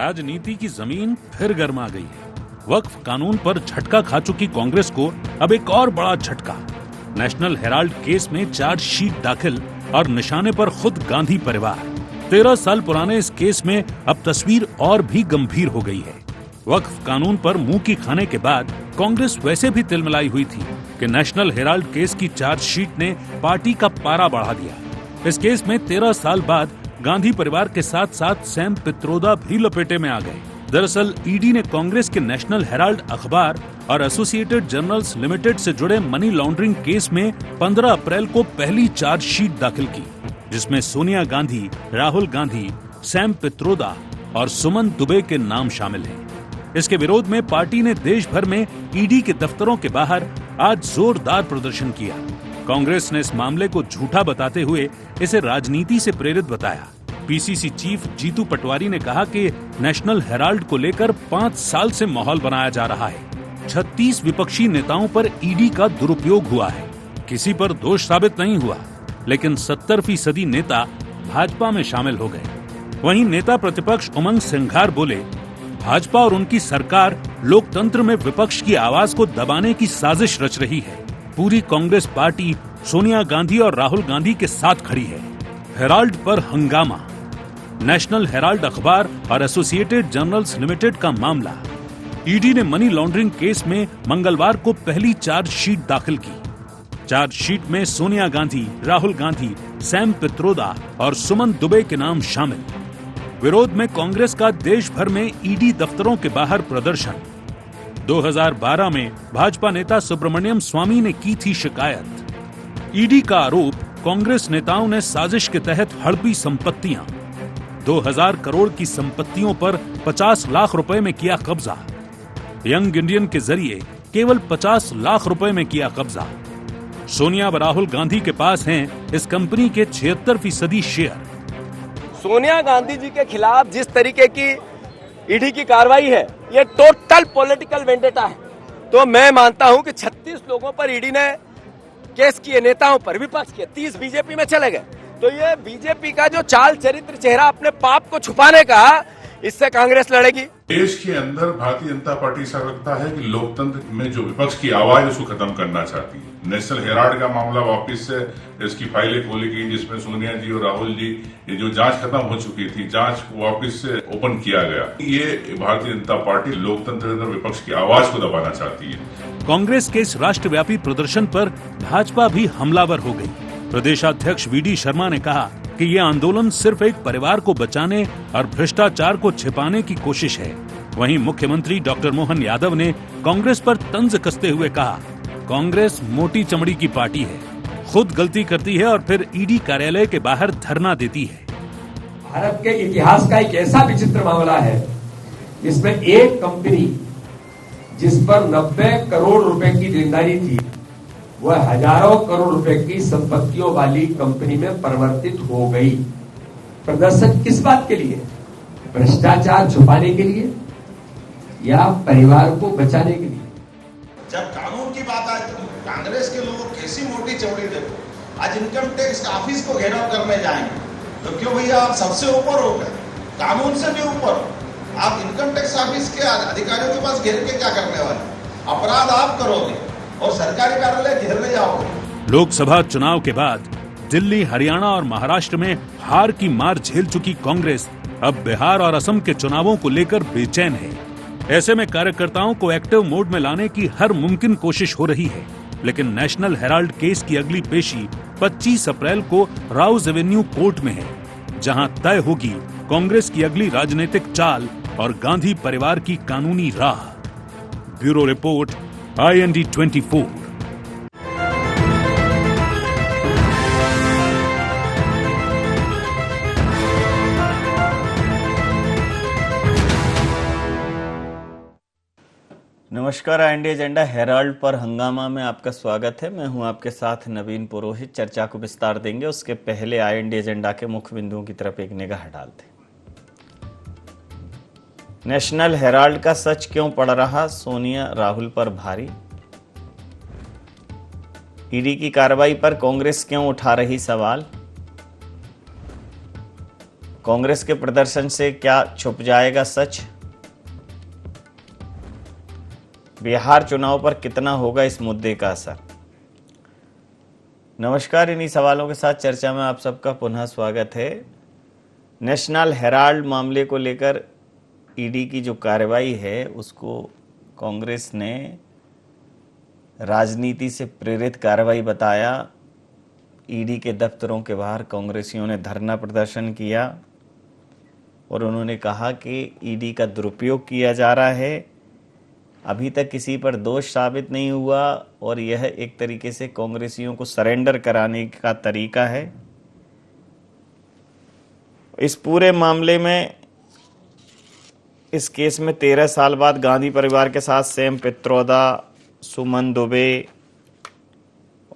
राजनीति की जमीन फिर गर्मा गई है। वक्फ कानून पर झटका खा चुकी कांग्रेस को अब एक और बड़ा झटका। नेशनल हेराल्ड केस में चार्जशीट दाखिल और निशाने पर खुद गांधी परिवार। 13 साल पुराने इस केस में अब तस्वीर और भी गंभीर हो गई है। वक्फ कानून पर मुंह की खाने के बाद कांग्रेस वैसे भी तिलमिलाई हुई थी कि नेशनल हेराल्ड केस की चार्जशीट ने पार्टी का पारा बढ़ा दिया। इस केस में 13 साल बाद गांधी परिवार के साथ साथ सैम पित्रोदा भी लपेटे में आ गए। दरअसल ईडी ने कांग्रेस के नेशनल हेराल्ड अखबार और एसोसिएटेड जर्नल्स लिमिटेड से जुड़े मनी लॉन्ड्रिंग केस में 15 अप्रैल को पहली चार्जशीट दाखिल की, जिसमें सोनिया गांधी, राहुल गांधी, सैम पित्रोदा और सुमन दुबे के नाम शामिल हैं। इसके विरोध में पार्टी ने देश भर में ईडी के दफ्तरों के बाहर आज जोरदार प्रदर्शन किया। कांग्रेस ने इस मामले को झूठा बताते हुए इसे राजनीति से प्रेरित बताया। पीसीसी चीफ जीतू पटवारी ने कहा कि नेशनल हेराल्ड को लेकर 5 साल से माहौल बनाया जा रहा है। 36 विपक्षी नेताओं पर ईडी का दुरुपयोग हुआ है। किसी पर दोष साबित नहीं हुआ, लेकिन 70% नेता भाजपा में शामिल हो गए। वहीं नेता प्रतिपक्ष उमंग सिंघार बोले, भाजपा और उनकी सरकार लोकतंत्र में विपक्ष की आवाज को दबाने की साजिश रच रही है। पूरी कांग्रेस पार्टी सोनिया गांधी और राहुल गांधी के साथ खड़ी है। हेराल्ड पर हंगामा। नेशनल हेराल्ड अखबार और एसोसिएटेड जर्नल्स लिमिटेड का मामला। ईडी ने मनी लॉन्ड्रिंग केस में मंगलवार को पहली चार्जशीट दाखिल की। चार्जशीट में सोनिया गांधी, राहुल गांधी, सैम पित्रोदा और सुमन दुबे के नाम शामिल। विरोध में कांग्रेस का देश भर में ईडी दफ्तरों के बाहर प्रदर्शन। 2012 में भाजपा नेता सुब्रमण्यम स्वामी ने की थी शिकायत। ईडी का आरोप, कांग्रेस नेताओं ने साजिश के तहत हड़पी संपत्तियां। 2000 करोड़ की संपत्तियों पर 50 लाख रुपए में किया कब्जा। यंग इंडियन के जरिए केवल 50 लाख रुपए में किया कब्जा। सोनिया व राहुल गांधी के पास हैं इस कंपनी के 76% शेयर। सोनिया गांधी जी के खिलाफ जिस तरीके की ईडी की कार्रवाई है, ये टोटल पॉलिटिकल वेंडेटा है। तो मैं मानता हूं कि 36 लोगों पर ईडी ने केस किए, नेताओं पर, विपक्ष के 30 बीजेपी में चले गए। तो ये बीजेपी का जो चाल चरित्र चेहरा अपने पाप को छुपाने का, इससे कांग्रेस लड़ेगी। देश के अंदर भारतीय जनता पार्टी ऐसा लगता है कि लोकतंत्र में जो विपक्ष की आवाज उसको खत्म करना चाहती है। नेशनल हेराल्ड का मामला वापस से इसकी फाइलें खोली गई, जिसमें सोनिया जी और राहुल जी, ये जो जांच खत्म हो चुकी थी, जांच को वापस से ओपन किया गया। ये भारतीय जनता पार्टी लोकतंत्र के अंदर विपक्ष की आवाज को दबाना चाहती है। कांग्रेस के इस राष्ट्रव्यापी प्रदर्शन पर भाजपा भी हमलावर हो गई। प्रदेशाध्यक्ष वीडी शर्मा ने कहा कि ये आंदोलन सिर्फ एक परिवार को बचाने और भ्रष्टाचार को छिपाने की कोशिश है। वहीं मुख्यमंत्री डॉक्टर मोहन यादव ने कांग्रेस पर तंज कसते हुए कहा, कांग्रेस मोटी चमड़ी की पार्टी है, खुद गलती करती है और फिर ईडी कार्यालय के बाहर धरना देती है। भारत के इतिहास का एक ऐसा विचित्र मामला है जिसमें एक कंपनी जिस पर 90 करोड़ रुपए की देनदारी थी, वह हजारों करोड़ रुपए की संपत्तियों वाली कंपनी में परिवर्तित हो गई। प्रदर्शन किस बात के लिए? भ्रष्टाचार छुपाने के लिए या परिवार को बचाने के लिए? जब कानून की बात आए तो कांग्रेस के लोग कैसी मोटी चौड़ी, देखो आज इनकम टैक्स ऑफिस को घेराव करने जाएंगे तो क्यों भैया, आप सबसे ऊपर हो गए, कानून से भी ऊपर हो। आप इनकम टैक्स ऑफिस के अधिकारियों के पास घेर के क्या करने वाले? अपराध आप करोगे और सरकारी कार्यालय घेरने जाओगे। लोकसभा चुनाव के बाद दिल्ली, हरियाणा और महाराष्ट्र में हार की मार झेल चुकी कांग्रेस अब बिहार और असम के चुनावों को लेकर बेचैन है। ऐसे में कार्यकर्ताओं को एक्टिव मोड में लाने की हर मुमकिन कोशिश हो रही है। लेकिन नेशनल हेराल्ड केस की अगली पेशी 25 अप्रैल को राउज एवेन्यू कोर्ट में है, जहां तय होगी कांग्रेस की अगली राजनीतिक चाल और गांधी परिवार की कानूनी राह। Bureau report, IND 24। नमस्कार, IND एजेंडा हेराल्ड पर हंगामा में आपका स्वागत है। मैं हूं आपके साथ नवीन पुरोहित। चर्चा को विस्तार देंगे, उसके पहले IND एजेंडा के मुख्य बिंदुओं की तरफ एक निगाह डालते हैं। नेशनल हेराल्ड का सच क्यों पड़ रहा सोनिया राहुल पर भारी? ईडी की कार्रवाई पर कांग्रेस क्यों उठा रही सवाल? कांग्रेस के प्रदर्शन से क्या छुप जाएगा सच? बिहार चुनाव पर कितना होगा इस मुद्दे का असर? नमस्कार, इन्हीं सवालों के साथ चर्चा में आप सबका पुनः स्वागत है। नेशनल हेराल्ड मामले को लेकर ईडी की जो कार्रवाई है उसको कांग्रेस ने राजनीति से प्रेरित कार्रवाई बताया। ईडी के दफ्तरों के बाहर कांग्रेसियों ने धरना प्रदर्शन किया और उन्होंने कहा कि ईडी का दुरुपयोग किया जा रहा है। अभी तक किसी पर दोष साबित नहीं हुआ और यह एक तरीके से कांग्रेसियों को सरेंडर कराने का तरीका है। इस पूरे मामले में, इस केस में 13 साल बाद गांधी परिवार के साथ सैम पित्रोदा, सुमन दुबे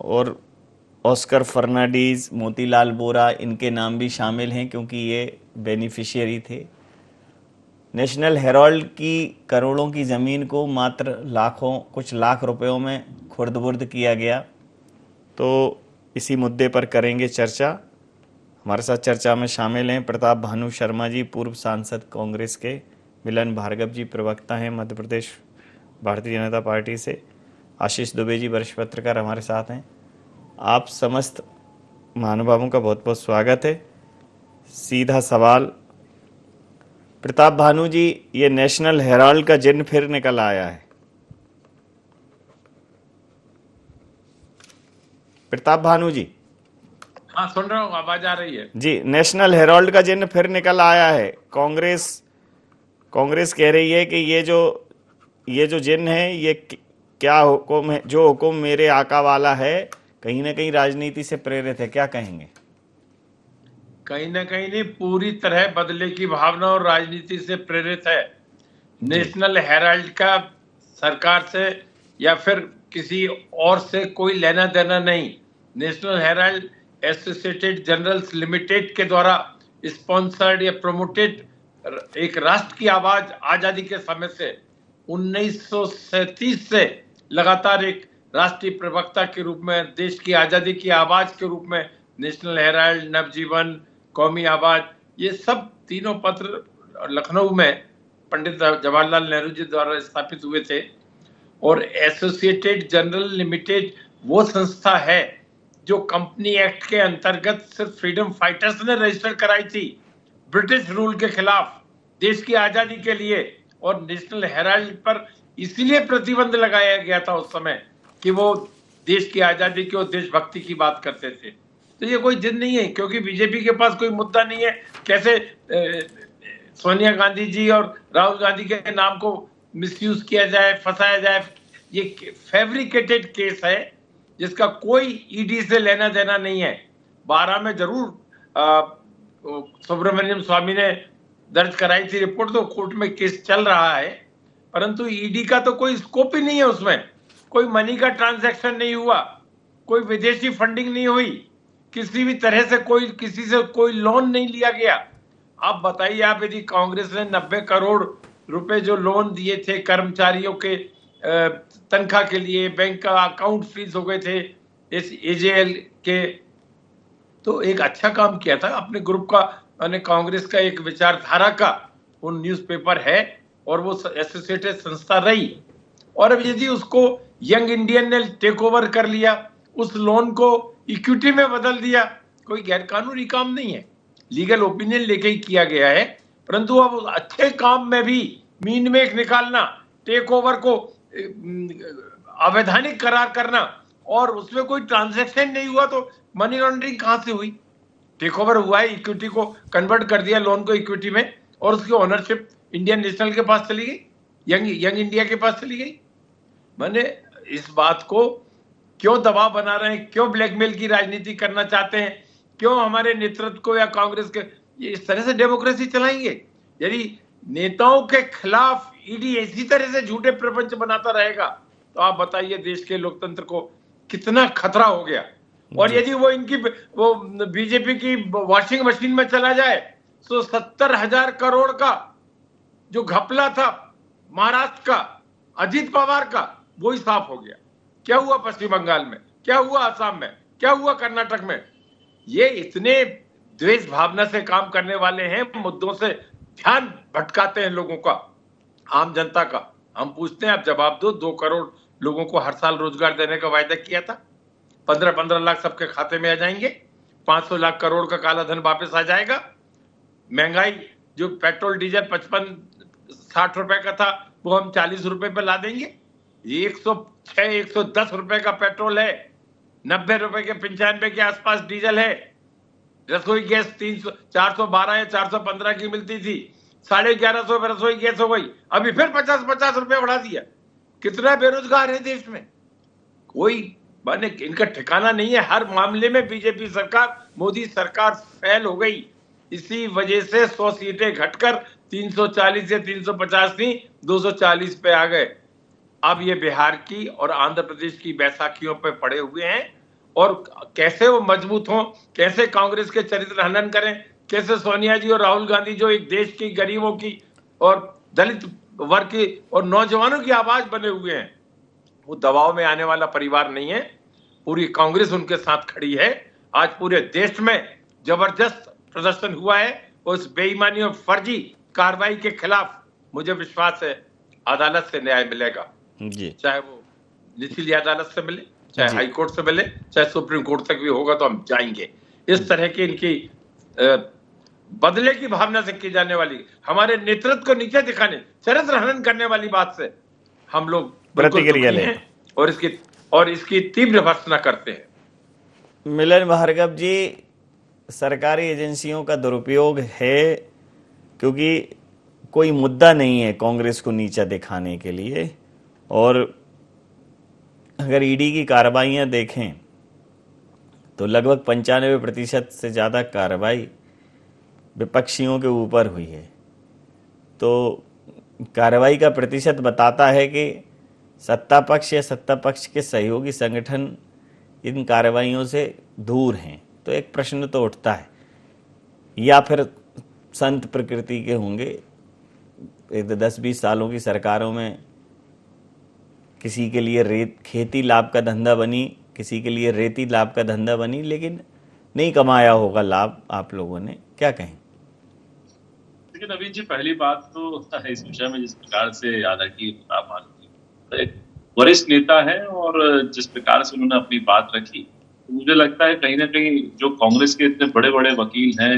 और ऑस्कर फर्नांडीज, मोतीलाल बोरा, इनके नाम भी शामिल हैं क्योंकि ये बेनिफिशियरी थे। नेशनल हेराल्ड की करोड़ों की ज़मीन को मात्र कुछ लाख रुपयों में खुर्द-बुर्द किया गया। तो इसी मुद्दे पर करेंगे चर्चा। हमारे साथ चर्चा में शामिल हैं प्रताप भानु शर्मा जी, पूर्व सांसद कांग्रेस के, मिलन भार्गव जी, प्रवक्ता हैं मध्य प्रदेश भारतीय जनता पार्टी से, आशीष दुबे जी, वरिष्ठ पत्रकार हमारे साथ हैं। आप समस्त महानुभावों का बहुत बहुत स्वागत है। सीधा सवाल, प्रताप भानु जी, ये नेशनल हेराल्ड का जिन्न फिर निकल आया है। प्रताप भानु जी। हाँ, सुन रहा हूँ, आवाज आ रही है जी। नेशनल हेराल्ड का जिन्न फिर निकल आया है। कांग्रेस कह रही है कि ये जो जिन्न है, ये क्या हुक्म है, जो हुक्म मेरे आका वाला है, कहीं ना कहीं राजनीति से प्रेरित है। क्या कहेंगे? कहीं ना कहीं नहीं, पूरी तरह बदले की भावना और राजनीति से प्रेरित है। नेशनल हेराल्ड का सरकार से या फिर किसी और से कोई लेना देना नहीं। National Herald associated journals limited के द्वारा स्पॉन्सर्ड या प्रोमोटेड एक राष्ट्र की आवाज आजादी के समय से 1937 से लगातार एक राष्ट्रीय प्रवक्ता के रूप में, देश की आजादी की आवाज के रूप में नेशनल हेराल्ड, नवजीवन, कौमी आवाज, ये सब तीनों पत्र लखनऊ में पंडित जवाहरलाल नेहरू जी द्वारा स्थापित हुए थे। और एसोसिएटेड जर्नल लिमिटेड वो संस्था है जो कंपनी एक्ट के अंतर्गत सिर्फ फ्रीडम फाइटर्स ने रजिस्टर कराई थी, ब्रिटिश रूल के खिलाफ, देश की आजादी के लिए। और नेशनल हेराल्ड पर इसीलिए प्रतिबंध लगाया गया था उस समय कि वो देश की आजादी की और देशभक्ति की बात करते थे। तो ये कोई जिद नहीं है, क्योंकि बीजेपी के पास कोई मुद्दा नहीं है कैसे सोनिया गांधी जी और राहुल गांधी के नाम को मिसयूज किया जाए, फंसाया जाए। ये फैब्रिकेटेड केस है जिसका कोई ईडी से लेना देना नहीं है। 12 में जरूर सुब्रमण्यम स्वामी ने दर्ज कराई थी रिपोर्ट, तो कोर्ट में केस चल रहा है, परंतु ईडी का तो कोई स्कोप ही नहीं है। उसमें कोई मनी का ट्रांजैक्शन नहीं हुआ, कोई विदेशी फंडिंग नहीं हुई, किसी भी तरह से किसी से कोई लोन नहीं लिया गया। आप बताइए, आप यदि कांग्रेस ने 90 करोड़ रुपए जो लोन दिए थे कर्मचारियों के तनख्वाह के लिए, बैंक का अकाउंट फ्रीज हो गए थे इस एजेएल के, तो एक अच्छा काम किया था अपने ग्रुप का, मैंने कांग्रेस का एक विचारधारा का वो न्यूज़पेपर है और वो एसोसिएटेड संस्था रही। और अब यदि उसको यंग इंडियन ने टेक ओवर कर लिया, उस लोन को इक्विटी में बदल दिया, कोई गैरकानूनी काम नहीं है, लीगल ओपिनियन लेके ही किया गया है। परंतु अब उस अच्छे काम में भी मीन में एक निकालना, टेक ओवर को अवैधानिक करार करना और उसमें कोई ट्रांजैक्शन नहीं हुआ, तो मनी लॉन्ड्रिंग कहां से हुई? टेक ओवर हुआ है, इक्विटी को कन्वर्ट कर दिया, लोन को इक्विटी में, और उसकी ओनरशिप इंडियन नेशनल के पास चली गई, यंग इंडिया के पास चली गई। मैंने इस बात को क्यों दबाव बना रहे हैं, क्यों ब्लैकमेल की राजनीति करना चाहते हैं, क्यों हमारे नेतृत्व को या कांग्रेस के ये इस तरह से डेमोक्रेसी चलाएंगे? यदि नेताओं के खिलाफ ईडी इसी तरह से झूठे प्रपंच बनाता रहेगा तो आप बताइए देश के लोकतंत्र को कितना खतरा हो गया। और यदि वो बीजेपी की वॉशिंग मशीन में चला जाए तो 70,000 करोड़ का जो घपला था महाराष्ट्र का, अजीत पवार का, वो ही साफ हो गया। क्या हुआ पश्चिम बंगाल में, क्या हुआ असम में, क्या हुआ कर्नाटक में? ये इतने द्वेष भावना से काम करने वाले हैं, मुद्दों से ध्यान भटकाते हैं लोगों का, आम जनता का। हम पूछते हैं, आप जवाब दो। 2 करोड़ लोगों को हर साल रोजगार देने का वायदा किया था, 15-15 लाख सबके खाते में आ जाएंगे, 500 लाख करोड़ का काला धन वापस आ जाएगा। महंगाई, जो पेट्रोल डीजल 55-60 रुपए का था, वो हम 40 रुपए पे ला देंगे। ये 106-110 रुपए का पेट्रोल है, 90 रुपए के 95 के आसपास डीजल है। रसोई गैस 412 या 415 की मिलती थी, 1150 में रसोई गैस हो गई, अभी फिर 50-50 रुपए बढ़ा दिया। कितना बेरोजगार है देश में, कोई माने इनका ठिकाना नहीं है। हर मामले में बीजेपी सरकार, मोदी सरकार फेल हो गई। इसी वजह से 100 सीटें घटकर 340 से 350 नहीं 240 पे आ गए। अब ये बिहार की और आंध्र प्रदेश की बैसाखियों पे पड़े हुए हैं, और कैसे वो मजबूत हों, कैसे कांग्रेस के चरित्र हनन करें, कैसे सोनिया जी और राहुल गांधी, जो एक देश की गरीबों की और दलित वर्ग की और नौजवानों की आवाज बने हुए हैं, वो दबाव में आने वाला परिवार नहीं है। पूरी कांग्रेस उनके साथ खड़ी है। आज पूरे देश में जबरदस्त प्रदर्शन हुआ है। उस बेईमानी और फर्जी कार्रवाई के खिलाफ मुझे विश्वास है अदालत से न्याय मिलेगा जी। चाहे वो निचली अदालत से मिले, चाहे हाई कोर्ट से मिले, चाहे सुप्रीम कोर्ट तक भी होगा तो हम जाएंगे। इस तरह की इनकी बदले की भावना से की जाने वाली, हमारे नेतृत्व को नीचे दिखाने, चरित्र हनन करने वाली बात से हम लोग प्रतिक्रिया लें और इसकी तीव्र भर्त्सना करते हैं। मिलन भार्गव जी, सरकारी एजेंसियों का दुरुपयोग है क्योंकि कोई मुद्दा नहीं है कांग्रेस को नीचा दिखाने के लिए, और अगर ईडी की कार्रवाइयां देखें तो लगभग 95% से ज़्यादा कार्रवाई विपक्षियों के ऊपर हुई है। तो कार्रवाई का प्रतिशत बताता है कि सत्ता पक्ष या सत्ता पक्ष के सहयोगी संगठन इन कार्रवाइयों से दूर हैं। तो एक प्रश्न तो उठता है, या फिर संत प्रकृति के होंगे। 10-20 सालों की सरकारों में किसी के लिए खेती लाभ का धंधा बनी, किसी के लिए रेती लाभ का धंधा बनी, लेकिन नहीं कमाया होगा लाभ आप लोगों ने। क्या कहें? लेकिन नवीन जी, पहली बात तो इस विषय में जिस प्रकार से हालांकि एक वरिष्ठ नेता है और जिस प्रकार से उन्होंने अपनी बात रखी, तो मुझे लगता है कहीं ना कहीं जो कांग्रेस के इतने बड़े बड़े वकील हैं,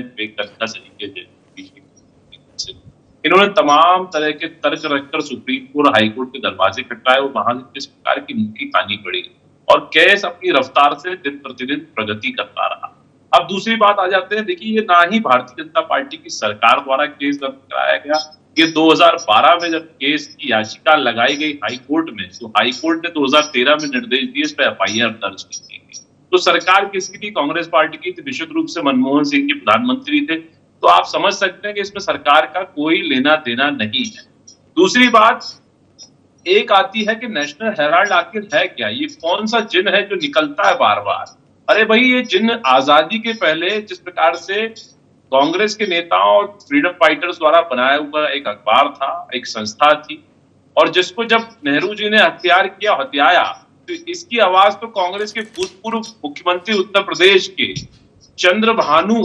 इन्होंने तमाम तरह के तर्क रखकर सुप्रीम कोर्ट, हाई कोर्ट के दरवाजे खटकाए और वहां किस प्रकार की मुंह की खानी पड़ी, और केस अपनी रफ्तार से दिन प्रतिदिन प्रगति करता रहा। अब दूसरी बात आ जाते हैं, देखिए ये ना ही भारतीय जनता पार्टी की सरकार द्वारा केस दर्ज कराया गया, ये 2012 में जब केस की याचिका लगाई गई हाई कोर्ट में, तो हाई कोर्ट ने 2013 में निर्देश दिए इस पर FIR दर्ज की गई। तो सरकार किसकी थी? कांग्रेस पार्टी की थी, निश्चित रूप से मनमोहन सिंह के प्रधानमंत्री थे। तो आप समझ सकते हैं कि इसमें सरकार का कोई लेना देना नहीं है। दूसरी बात एक आती है कि नेशनल हेराल्ड आखिर है क्या? ये कौन सा जिन है जो निकलता है बार बार? अरे भाई, ये जिन आजादी के पहले जिस प्रकार से कांग्रेस के नेताओं और फ्रीडम फाइटर्स द्वारा बनाया हुआ एक अखबार था, एक संस्था थी, और जिसको जब नेहरू जी ने हत्याया, तो इसकी आवाज तो कांग्रेस के भूतपूर्व मुख्यमंत्री उत्तर प्रदेश के चंद्रभानु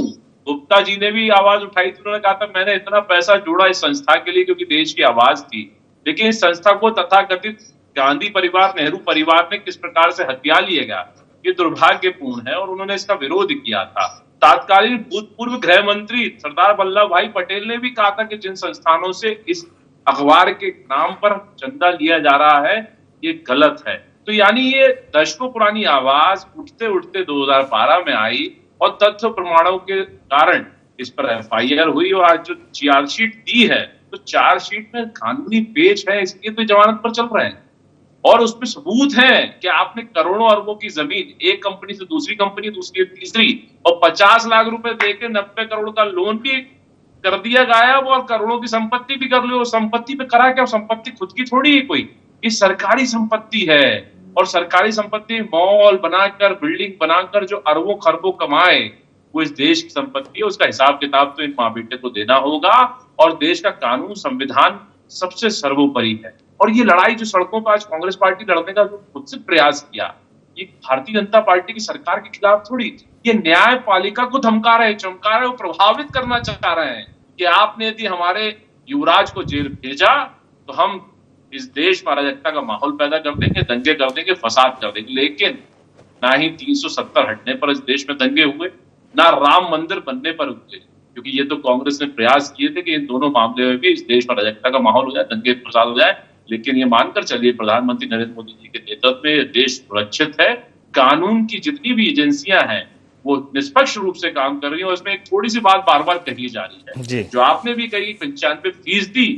गुप्ता जी ने भी आवाज उठाई थी। उन्होंने कहा था मैंने इतना पैसा जोड़ा इस संस्था के लिए क्योंकि देश की आवाज थी, लेकिन इस संस्था को तथाकथित गांधी परिवार, नेहरू परिवार ने किस प्रकार से हत्या लिया गया, ये दुर्भाग्यपूर्ण है और उन्होंने इसका विरोध किया था। तात्कालीन भूतपूर्व गृह मंत्री सरदार वल्लभ भाई पटेल ने भी कहा था कि जिन संस्थानों से इस अखबार के नाम पर चंदा लिया जा रहा है ये गलत है। तो यानी ये दशकों पुरानी आवाज उठते उठते 2012 में आई और तथ्य प्रमाणों के कारण इस पर FIR हुई, और आज जो चार्जशीट दी है तो चार्जशीट में कानूनी पेच है, इसलिए तो जमानत पर चल रहे हैं और उसमें सबूत है कि आपने करोड़ों अरबों की जमीन एक कंपनी से दूसरी कंपनी, दूसरी तीसरी, और 50 लाख रुपए देके 90 करोड़ का लोन भी कर दिया गायब और करोड़ों की संपत्ति भी कर लो। संपत्ति पे करा क्या? संपत्ति खुद की थोड़ी है कोई, ये सरकारी संपत्ति है, और सरकारी संपत्ति मॉल बनाकर, बिल्डिंग बनाकर जो अरबों खरबों कमाए वो इस देश की संपत्ति है। उसका हिसाब किताब तो इन माँ बेटे को देना होगा, और देश का कानून, संविधान सबसे सर्वोपरि है। और ये लड़ाई जो सड़कों पर आज कांग्रेस पार्टी लड़ने का जो खुद से प्रयास किया, ये भारतीय जनता पार्टी की सरकार के खिलाफ थोड़ी थी, ये न्यायपालिका को धमका रहे, चमका रहे, प्रभावित करना चाह रहे हैं कि आपने यदि हमारे युवराज को जेल भेजा तो हम इस देश में अराजकता का माहौल पैदा कर देंगे, दंगे कर देंगे, फसाद कर देंगे। लेकिन ना ही 370 हटने पर इस देश में दंगे हुए, ना राम मंदिर बनने पर हुए, क्योंकि ये तो कांग्रेस ने प्रयास किए थे कि इन दोनों मामले में भी इस देश में अराजकता का माहौल हो जाए, दंगे फसाद हो जाए। लेकिन ये मानकर चलिए प्रधानमंत्री नरेंद्र मोदी जी के नेतृत्व में ये देश सुरक्षित है। कानून की जितनी भी एजेंसियां हैं वो निष्पक्ष रूप से काम कर रही है। और इसमें एक थोड़ी सी बात बार बार कही जा रही है, जो आपने भी कही, 95%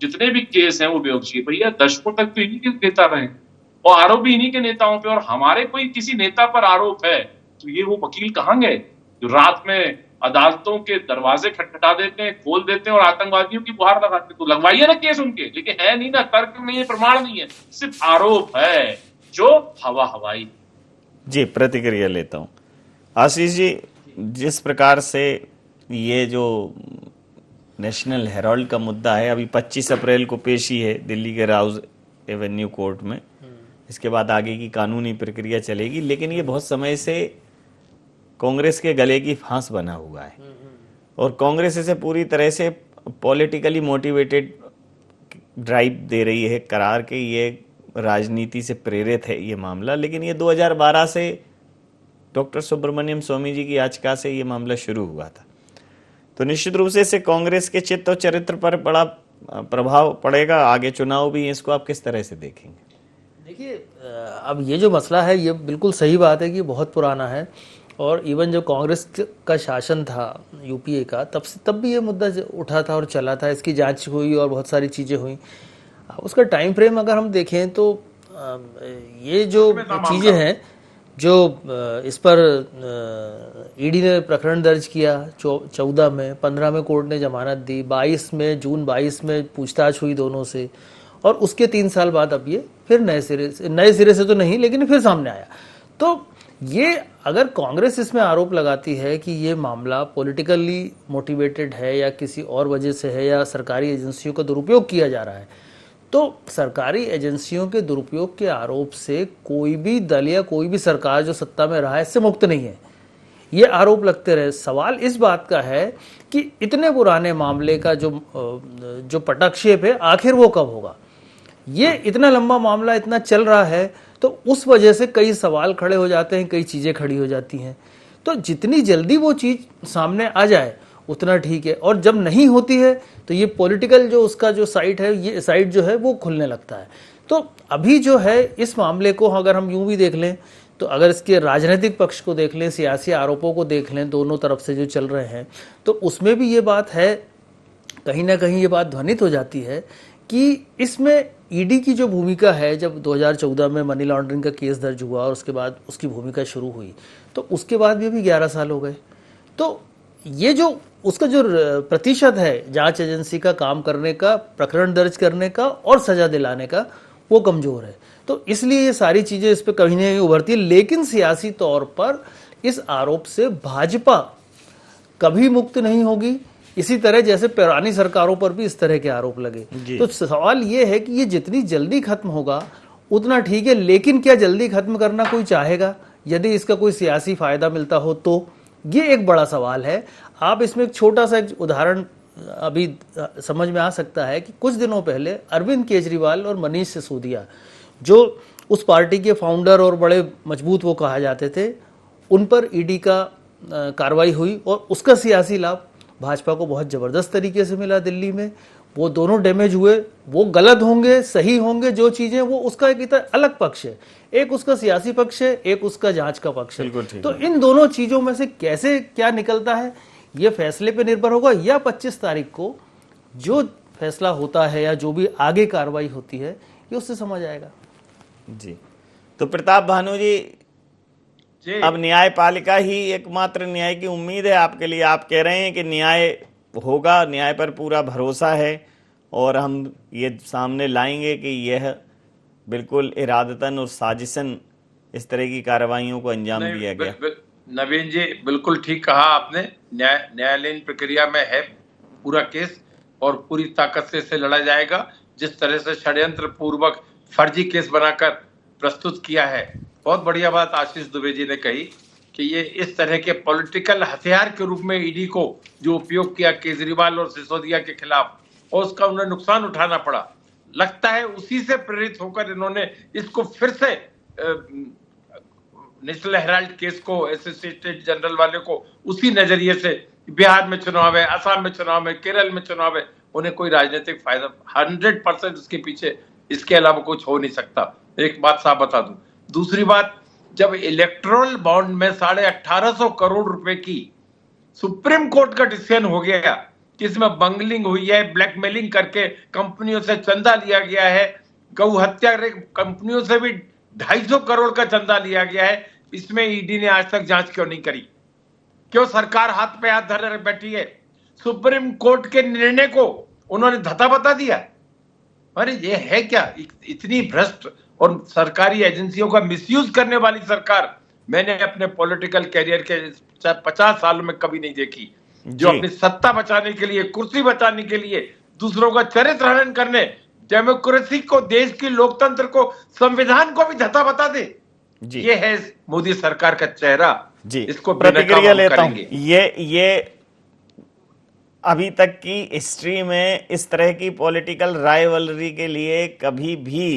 जितने भी केस हैं वो बेवकूफी। भैया दशकों तक तो इन्हीं के नेता रहे और आरोप भी इन्हीं के नेताओं पे, और हमारे कोई किसी नेता पर आरोप है तो ये वो वकील कहाँ गए जो रात में अदालतों के दरवाजे खटखटा देते हैं, खोल देते हैं और आतंकवादियों की गुहार लगाते हैं। तो लगवाइए ना केस उनके, लेकिन है नहीं ना, तर्क नहीं है, प्रमाण नहीं है, सिर्फ आरोप है जो हवाई। जी, प्रतिक्रिया लेता हूं। आशीष जी, जिस प्रकार से ये जो नेशनल हेराल्ड का मुद्दा है, अभी 25 अप्रैल को पेशी है दिल्ली के राउज एवेन्यू कोर्ट में, इसके बाद आगे की कानूनी प्रक्रिया चलेगी, लेकिन ये बहुत समय से कांग्रेस के गले की फांस बना हुआ है और कांग्रेस इसे पूरी तरह से पॉलिटिकली मोटिवेटेड ड्राइव दे रही है करार के ये राजनीति से प्रेरित है ये मामला। लेकिन ये 2012 से डॉक्टर सुब्रमण्यम स्वामी जी की याचिका से ये मामला शुरू हुआ था, तो निश्चित रूप से इससे कांग्रेस के चित्त और चरित्र पर बड़ा प्रभाव पड़ेगा। आगे चुनाव भी, इसको आप किस तरह से देखेंगे? देखिए, अब ये जो मसला है ये बिल्कुल सही बात है कि बहुत पुराना है, और इवन जब कांग्रेस का शासन था यूपीए का, तब भी ये मुद्दा उठा था और चला था, इसकी जांच हुई और बहुत सारी चीज़ें हुई। उसका टाइम फ्रेम अगर हम देखें तो ये जो चीज़ें हैं जो इस पर ईडी ने प्रकरण दर्ज किया 14 में, 15 में कोर्ट ने जमानत दी, 22 में, जून 22 में पूछताछ हुई दोनों से, और उसके 3 साल बाद अब ये फिर नए सिरे से तो नहीं, लेकिन फिर सामने आया। तो ये अगर कांग्रेस इसमें आरोप लगाती है कि ये मामला पॉलिटिकली मोटिवेटेड है या किसी और वजह से है या सरकारी एजेंसियों का दुरुपयोग किया जा रहा है, तो सरकारी एजेंसियों के दुरुपयोग के आरोप से कोई भी दल या कोई भी सरकार जो सत्ता में रहा है इससे मुक्त नहीं है। ये आरोप लगते रहे। सवाल इस बात का है कि इतने पुराने मामले का जो पटक्षेप है आखिर वो कब होगा। ये इतना लंबा मामला इतना चल रहा है, तो उस वजह से कई सवाल खड़े हो जाते हैं, कई चीज़ें खड़ी हो जाती हैं। तो जितनी जल्दी वो चीज़ सामने आ जाए उतना ठीक है, और जब नहीं होती है तो ये पॉलिटिकल जो उसका जो साइड है, ये साइड जो है वो खुलने लगता है। तो अभी जो है इस मामले को अगर हम यूं भी देख लें, तो अगर इसके राजनीतिक पक्ष को देख लें, सियासी आरोपों को देख लें, दोनों तरफ से जो चल रहे हैं, तो उसमें भी ये बात है, कहीं ना कहीं ये बात ध्वनित हो जाती है कि इसमें ईडी की जो भूमिका है, जब 2014 में मनी लॉन्ड्रिंग का केस दर्ज हुआ और उसके बाद उसकी भूमिका शुरू हुई, तो उसके बाद भी अभी 11 साल हो गए। तो ये जो उसका जो प्रतिशत है जांच एजेंसी का काम करने का, प्रकरण दर्ज करने का और सजा दिलाने का, वो कमजोर है। तो इसलिए ये सारी चीजें इस पर कहीं नहीं उभरती है। लेकिन सियासी तौर पर इस आरोप से भाजपा कभी मुक्त नहीं होगी, इसी तरह जैसे पुरानी सरकारों पर भी इस तरह के आरोप लगे। तो सवाल ये है कि ये जितनी जल्दी खत्म होगा उतना ठीक है, लेकिन क्या जल्दी खत्म करना कोई चाहेगा? यदि इसका कोई सियासी फायदा मिलता हो तो ये एक बड़ा सवाल है। आप इसमें एक छोटा सा उदाहरण अभी समझ में आ सकता है कि कुछ दिनों पहले अरविंद केजरीवाल और मनीष सिसोदिया, जो उस पार्टी के फाउंडर और बड़े मजबूत वो कहा जाते थे, उन पर ईडी का कार्रवाई हुई और उसका सियासी लाभ भाजपा को बहुत जबरदस्त तरीके से मिला दिल्ली में। वो दोनों डैमेज हुए, वो गलत होंगे, सही होंगे, जो चीजें वो उसका एक अलग पक्ष है, एक उसका सियासी पक्ष है, एक उसका जांच का पक्ष है। तो इन दोनों चीजों में से कैसे क्या निकलता है ये फैसले पे निर्भर होगा, या 25 तारीख को जो फैसला होता है या जो भी आगे कार्रवाई होती है ये उससे समझ आएगा। जी, तो प्रताप भानु जी, अब न्यायपालिका ही एकमात्र न्याय की उम्मीद है आपके लिए? आप कह रहे हैं कि न्याय होगा, न्याय पर पूरा भरोसा है और हम ये सामने लाएंगे कि यह बिल्कुल इरादतन और साजिशन इस तरह की कार्रवाइयों को अंजाम दिया गया। नवीन जी, बिल्कुल ठीक कहा आपने। न्यायालयीन प्रक्रिया में है पूरा केस और पूरी ताकत से इसे लड़ा जाएगा। जिस तरह से षड्यंत्र पूर्वक फर्जी केस बनाकर प्रस्तुत किया है, बहुत बढ़िया बात आशीष दुबे जी ने कही कि ये इस तरह के पॉलिटिकल हथियार के रूप में ईडी को जो उपयोग किया केजरीवाल और सिसोदिया के खिलाफ, और उसका उन्हें नुकसान उठाना पड़ा। लगता है उसी से प्रेरित होकर इन्होंने इसको फिर से नेशनल हेराल्ड केस को, एसोसिएटेड जनरल वाले को उसी नजरिए से, बिहार में चुनाव है, असम में चुनाव है, केरल में चुनाव है, उन्हें कोई राजनीतिक फायदा 100% उसके पीछे इसके अलावा कुछ हो नहीं सकता। एक बात साफ बता दूं। दूसरी बात, जब इलेक्टोरल बॉन्ड में 1850 करोड़ रुपए की सुप्रीम कोर्ट का डिसीजन हो गया कि इसमें बंगलिंग हुई है, ब्लैकमेलिंग करके कंपनियों से चंदा लिया गया है, गौ हत्या कंपनियों से भी 250 करोड़ का चंदा लिया गया है, इसमें ईडी ने आज तक जांच क्यों नहीं करी? क्यों सरकार हाथ पे हाथ धरे बैठी है? सुप्रीम कोर्ट के निर्णय को उन्होंने धता बता दिया। अरे ये है क्या? इतनी भ्रष्ट और सरकारी एजेंसियों का मिसयूज करने वाली सरकार मैंने अपने पॉलिटिकल कैरियर के 50 सालों में कभी नहीं देखी, जो अपनी सत्ता बचाने के लिए, कुर्सी बचाने के लिए, दूसरों का चरित्र हनन करने, डेमोक्रेसी को, देश की लोकतंत्र को, संविधान को भी धता बता दे। ये है मोदी सरकार का चेहरा जी। इसको प्रतिक्रिया लेता हूं। ये अभी तक की हिस्ट्री में इस तरह की पॉलिटिकल राइवलरी के लिए कभी भी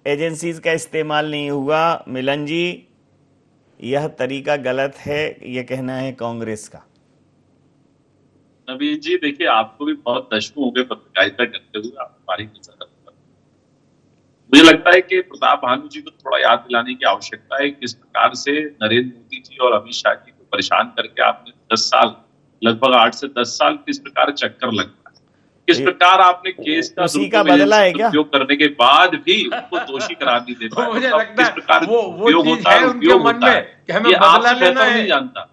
एजेंसीज का इस्तेमाल नहीं हुआ। मिलन जी, यह तरीका गलत है, यह कहना है कांग्रेस का। नवीन जी, देखिए आपको भी बहुत दशकों हो गए पत्रकारिता करते हुए, आप हमारी नजर। मुझे लगता है कि प्रताप भानु जी को थोड़ा याद दिलाने की आवश्यकता है किस प्रकार से नरेंद्र मोदी जी और अमित शाह जी को परेशान करके आपने 10 साल, लगभग 8 से 10 साल किस प्रकार चक्कर लगता है, किस प्रकार आपने केस का उपयोग करने के बाद भी उनको दोषी करार नहीं दे पाए। मुझे लगता है वो उपयोग होता है, उपयोग होता है, ये आपसे बेहतर नहीं जानता।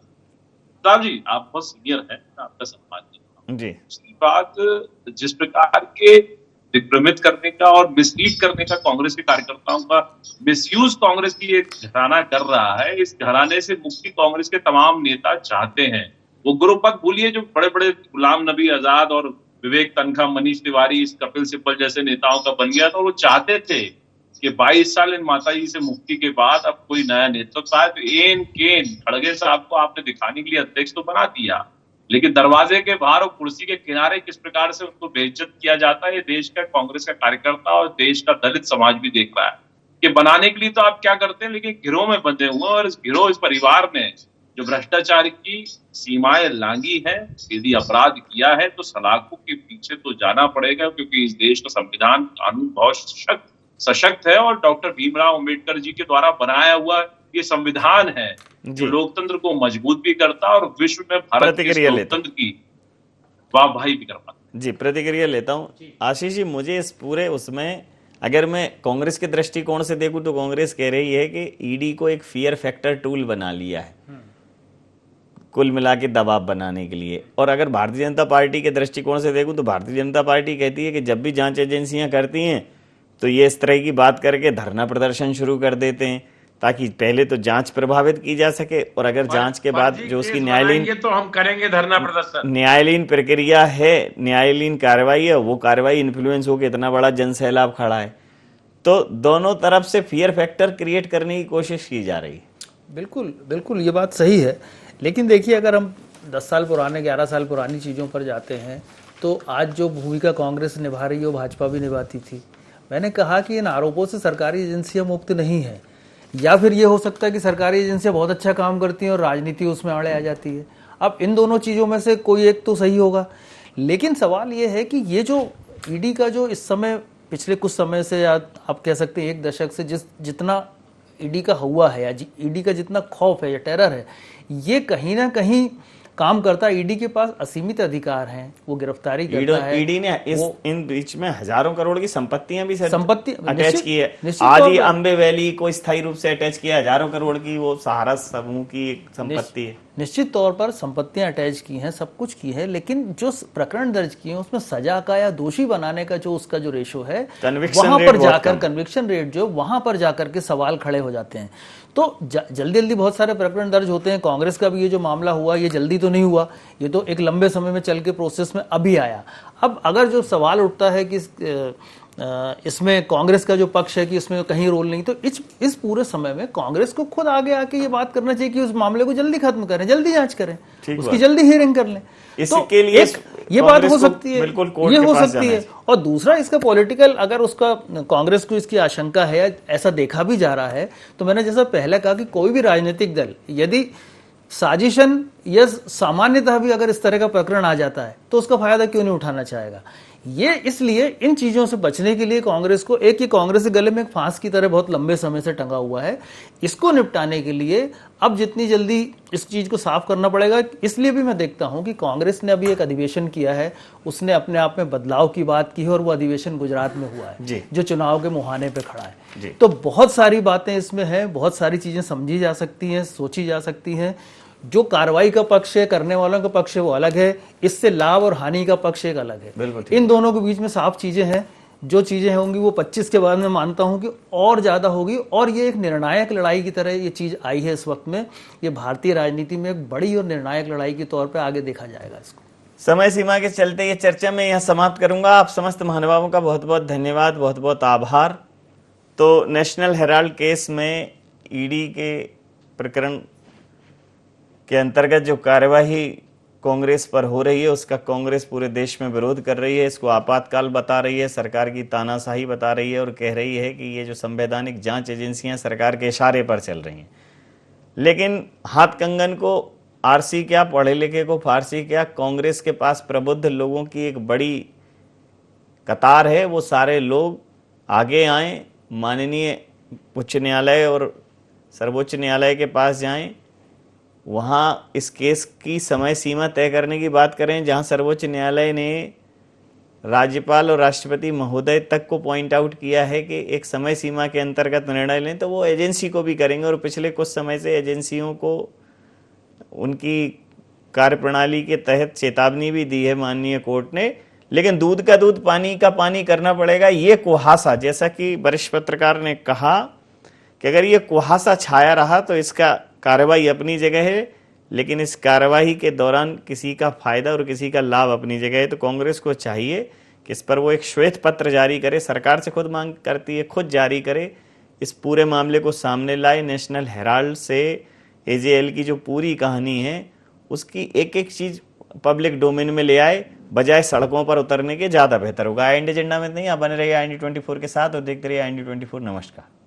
साहब जी, आप बहुत सीनियर हैं, आपका सम्मान करता हूं। दूसरी बात, जिस प्रकार के विभ्रमित करने का और मिसलीड करने का कांग्रेस के कार्यकर्ताओं का मिसयूज कांग्रेस की एक घराना कर रहा है, इस घराने से मुक्ति कांग्रेस के तमाम नेता चाहते हैं। वो ग्रुप मत भूलिए जो बड़े बड़े गुलाम नबी आजाद और विवेक तनखा, मनीष तिवारी, कपिल सिब्बल जैसे नेताओं का बन गया था। वो चाहते थे कि 22 साल इन माताजी से मुक्ति के बाद अब कोई नया नेतृत्व आए, तो एन केन खड़गे साहब को आपने दिखाने के लिए अध्यक्ष तो बना दिया, लेकिन दरवाजे के बाहर और कुर्सी के किनारे किस प्रकार से उनको बेइज्जत किया जाता है, ये देश का कांग्रेस का कार्यकर्ता और देश का दलित समाज भी देख रहा है कि बनाने के लिए तो आप क्या करते हैं, लेकिन गिरोह में बंधे हुए, और इस गिरोह, इस परिवार ने जो भ्रष्टाचार की सीमाएं लांगी है, यदि अपराध किया है तो सलाखों के पीछे तो जाना पड़ेगा, क्योंकि इस देश का संविधान, कानून बहुत सशक्त है और डॉक्टर भीमराव अम्बेडकर जी के द्वारा बनाया हुआ ये संविधान है जो लोकतंत्र को मजबूत भी करता और विश्व में भारत के लोकतंत्र की वाहवाही भी करता। जी, प्रतिक्रिया लेता हूं। आशीष जी, मुझे इस पूरे उसमें अगर मैं कांग्रेस के दृष्टिकोण से देखूं तो कांग्रेस कह रही है कि ईडी को एक फियर फैक्टर टूल बना लिया है कुल मिला के दबाव बनाने के लिए। और अगर भारतीय जनता पार्टी के दृष्टिकोण से देखूं तो भारतीय जनता पार्टी कहती है कि जब भी जांच एजेंसियां करती हैं तो ये इस तरह की बात करके धरना प्रदर्शन शुरू कर देते हैं ताकि पहले तो जांच प्रभावित की जा सके, और अगर जांच के बाद जो उसकी न्यायालयीन, तो हम करेंगे धरना प्रदर्शन, न्यायालयीन प्रक्रिया है, न्यायालयीन कार्रवाई है, वो कार्रवाई इन्फ्लुएंस होकर इतना बड़ा जन सैलाब खड़ा है, तो दोनों तरफ से फियर फैक्टर क्रिएट करने की कोशिश की जा रही है। बिल्कुल बिल्कुल, ये बात सही है। लेकिन देखिए, अगर हम 10 साल पुराने, 11 साल पुरानी चीज़ों पर जाते हैं तो आज जो भूमिका कांग्रेस निभा रही है वो भाजपा भी निभाती थी। मैंने कहा कि इन आरोपों से सरकारी एजेंसियां मुक्त नहीं है, या फिर ये हो सकता है कि सरकारी एजेंसियां बहुत अच्छा काम करती हैं और राजनीति उसमें आड़े आ जाती है। अब इन दोनों चीज़ों में से कोई एक तो सही होगा। लेकिन सवाल ये है कि ये जो ईडी का जो इस समय, पिछले कुछ समय से, या आप कह सकते हैं 1 दशक से जितना ईडी का हुआ है, या ईडी का जितना खौफ है या टेरर है, ये कहीं ना कहीं काम करता है। ईडी के पास असीमित अधिकार हैं, वो गिरफ्तारी करता है। ईडी ने इन बीच में हजारों करोड़ की संपत्तियां भी संपत्ति अटैच की है। आज ही अम्बे वैली को स्थायी रूप से अटैच किया, हजारों करोड़ की वो सहारा समूह की संपत्ति है। निश्चित तौर पर संपत्तियां अटैच की हैं, सब कुछ की है, लेकिन जो प्रकरण दर्ज किए हैं उसमें सजा का या दोषी बनाने का जो उसका जो रेशो है, वहां पर जाकर कन्विक्शन रेट जो वहां पर जाकर के सवाल खड़े हो जाते हैं। तो जल्दी जल्दी बहुत सारे प्रकरण दर्ज होते हैं। कांग्रेस का भी ये जो मामला हुआ, ये जल्दी तो नहीं हुआ, ये तो एक लंबे समय में चल के प्रोसेस में अभी आया। अब अगर जो सवाल उठता है कि इसमें कांग्रेस का जो पक्ष है कि इसमें कहीं रोल नहीं, तो इस पूरे समय में कांग्रेस को खुद आगे आके ये बात करना चाहिए कि उस मामले को जल्दी खत्म करें, जल्दी जांच करें, उसकी जल्दी हियरिंग कर लें। इसके लिए ये बात हो सकती है, बिल्कुल ये हो सकती है। और दूसरा इसका पॉलिटिकल, अगर उसका कांग्रेस को इसकी आशंका है या ऐसा देखा भी जा रहा है, तो मैंने जैसा पहले कहा कि कोई भी राजनीतिक दल यदि साजिशन या सामान्यतः भी अगर इस तरह का प्रकरण आ जाता है तो उसका फायदा क्यों नहीं उठाना चाहेगा। ये इसलिए इन चीजों से बचने के लिए कांग्रेस को, एक ही कांग्रेस के गले में एक फांस की तरह बहुत लंबे समय से टंगा हुआ है, इसको निपटाने के लिए अब जितनी जल्दी इस चीज को साफ करना पड़ेगा। इसलिए भी मैं देखता हूं कि कांग्रेस ने अभी एक अधिवेशन किया है, उसने अपने आप में बदलाव की बात की है, और वो अधिवेशन गुजरात में हुआ है जो चुनाव के मुहाने पे खड़ा है। तो बहुत सारी बातें इसमें हैं, बहुत सारी चीजें समझी जा सकती हैं, सोची जा सकती हैं। जो कार्रवाई का पक्ष है, करने वालों का पक्ष है, वो अलग है, इससे लाभ और हानि का पक्ष एक अलग है। इन दोनों के बीच में साफ चीजें हैं। जो चीजें होंगी वो 25 के बाद में मानता हूं कि और ज्यादा होगी, और ये एक निर्णायक लड़ाई की तरह ये चीज आई है इस वक्त में। ये भारतीय राजनीति में एक बड़ी और निर्णायक लड़ाई के तौर पर आगे देखा जाएगा इसको। समय सीमा के चलते ये चर्चा मैं यहाँ समाप्त करूंगा। आप समस्त महानुभावों का बहुत बहुत धन्यवाद, बहुत बहुत आभार। तो नेशनल हेराल्ड केस में ईडी के प्रकरण के अंतर्गत जो कार्यवाही कांग्रेस पर हो रही है, उसका कांग्रेस पूरे देश में विरोध कर रही है, इसको आपातकाल बता रही है, सरकार की तानाशाही बता रही है, और कह रही है कि ये जो संवैधानिक जांच एजेंसियां सरकार के इशारे पर चल रही हैं। लेकिन हाथ कंगन को आरसी क्या, पढ़े लिखे को फारसी क्या, कांग्रेस के पास प्रबुद्ध लोगों की एक बड़ी कतार है। वो सारे लोग आगे आएं, माननीय उच्च न्यायालय और सर्वोच्च न्यायालय के पास जाएं, वहां इस केस की समय सीमा तय करने की बात करें। जहां सर्वोच्च न्यायालय ने राज्यपाल और राष्ट्रपति महोदय तक को पॉइंट आउट किया है कि एक समय सीमा के अंतर्गत निर्णय लें, तो वो एजेंसी को भी करेंगे। और पिछले कुछ समय से एजेंसियों को उनकी कार्यप्रणाली के तहत चेतावनी भी दी है माननीय कोर्ट ने। लेकिन दूध का दूध, पानी का पानी करना पड़ेगा। ये कुहासा, जैसा कि वरिष्ठ पत्रकार ने कहा कि अगर ये कुहासा छाया रहा तो इसका कार्रवाई अपनी जगह है, लेकिन इस कार्रवाई के दौरान किसी का फायदा और किसी का लाभ अपनी जगह है। तो कांग्रेस को चाहिए कि इस पर वो एक श्वेत पत्र जारी करे, सरकार से खुद मांग करती है, खुद जारी करे, इस पूरे मामले को सामने लाए। नेशनल हेराल्ड से एजेएल की जो पूरी कहानी है उसकी एक एक चीज पब्लिक डोमेन में ले आए, बजाय सड़कों पर उतरने के। ज्यादा बेहतर होगा। इंडिया एजेंडा में नहीं, आप बने रहिए IND24 के साथ और देखते रहिए IND24। नमस्कार।